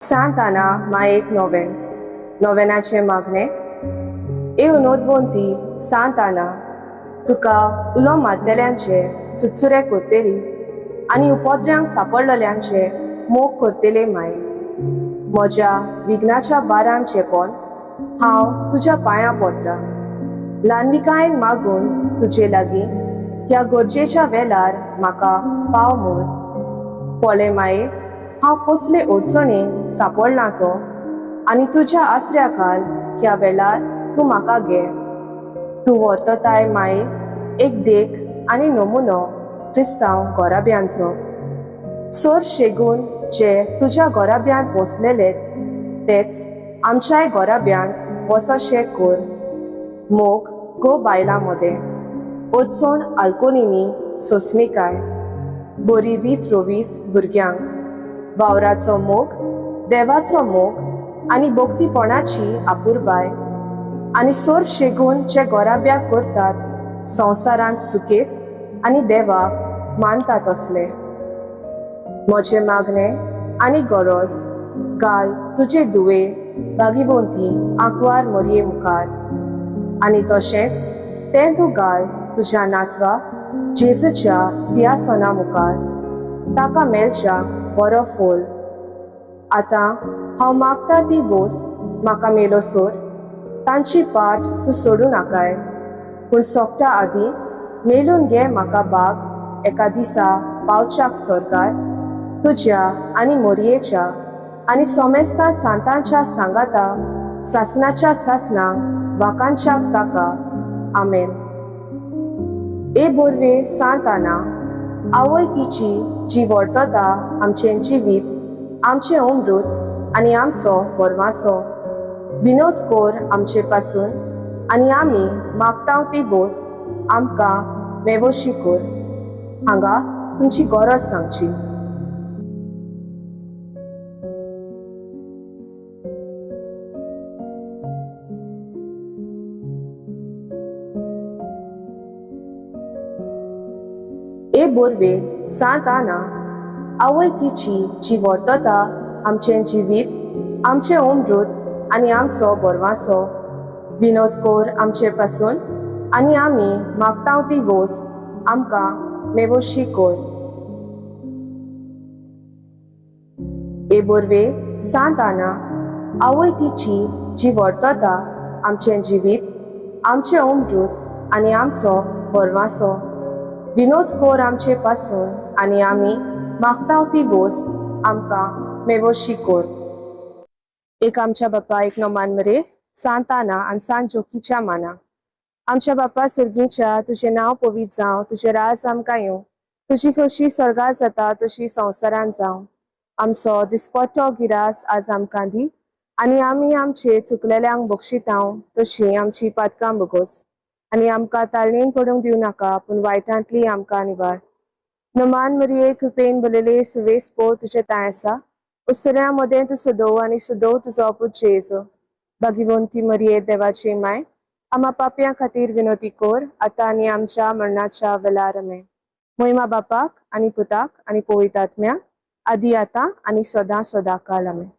Sant Anna Maek Noven. Novenaचे मागणे. ए उनोदवंती सांत आना तुका उलो मारतेल्यांचे चुचुरे करतेली आनी उपद्र्यांक सापडलेल्यांचे मोग करतेले माये. म्हज्या विघ्नाच्या बारान चेपोन हांव तुज्या पांयां पडटा. ल्हानविकायेन मागून तुजे लागीं ह्या गरजेच्या वेळार म्हाका पाव म्हूण. पोळे माये, हांव कसले अडचणीन सापडलां तो आनी तुज्या आसऱ्या खाल ह्या वेळार तूं म्हाका घे. तूं व्हरतताय माये एक देख आनी नमुनो क्रिस्तांव गोराब्यांचो. सोर शेगून जे तुज्या गोराब्यांत वसलेले तेच आमच्याय गोराब्यांत वसोशे कर. मोग गो बायलां मदें अडचण आल्कोनीनी सोंसणीकाय, बरी रीत रोवीस भुरग्यांक, वावराचो मोग, देवाचो मोग आनी भोक्तीपणाची आपुरबाय आनी सोर शेगून जे गोराब्याक करतात संवसारांत सुकेस्त आनी देवाक मानतात असले. म्हजे मागणे आनी गरज घाल तुजे दुवे भागिवंती आंकवार मोरये मुखार आनी तशेंच तें तूं घाल तुज्या नातवा जेजूच्या सिंहासना मुखार, ताका मेलच्या बरो फोल. आतां हांव मागता ती वोस्त म्हाका मेलोसोर तांची पाट तूं सोडूं नाकाय, पूण सोंपता आदीं मेलून घे म्हाका बाग एका दिसा पावच्याक स्वर्गार तुज्या आनी मोरयेच्या आनी सोमेस्ता सांतांच्या सांगाता सासणाच्या सासणांक वाकांच्याक ताका. आमेन. ए बोरवे सांत आना, आवय तिची जी व्हरतता आमचें जिवीत, आमचें अमृत आनी आमचो बोरमासो. विनोद कोर आमचे पासून आनी आमी मागतांव ती बोस्त आमकां मेवोशी कोर. हांगा तुमची गरज सांगची. ए बोरवे सांत आना, आवय तिची जी व्हरतता आमचें जिवीत, आमचें अमृत आनी आमचो बोरमासो. विनोद कोर आमचे पासून आनी आमी मागतांव ती वोस्त आमकां मेवोशी कोर. ए बोरवे सांत आना, आवय तिची जी व्हरतता आमचें जिवीत, आमचें अमृत आनी आमचो बोरमासो. विनोद कोर आमचे पासून आनी आमी मागतांव ती वोस्त आमकां मेवोशी कोर. एक आमच्या बापा एक नोमान मरे सांत आना आनी सांत जोकीच्या माना. आमच्या बापा सुर्गीच्या, तुजें नांव पवित्र जावं, तुजें राज आमकां येवं, तुजी खोशी स्वर्गार जाता तशी संवसारांत जावं. आमचो दिसपट्टो गिरास आज आमकां दी आनी आमी आमचे चुकलेल्यांक बक्षितांव तशी आमची पातकां बगोस. आनी आमकां ताळणेन पडूंक दिवं नाका, पूण वायटांतली आमकां निवार. नमान मरिये कृपेन भरलेले सुवेस पो तुजे ताय आसा, उस्तऱ्यां मदें तूं सुदोव आनी सुदोव तुजो पूत जेजू. भागिवंती मरिये देवाची माय, आम्हा पापयां खातीर विनोती कोर, आतां आनी आमच्या मरणाच्या वेळार आमेन. महिमा बापाक आनी पुताक आनी पवित्र आत्म्याक, आदी आतां आनी सदां सदां काल आमेन.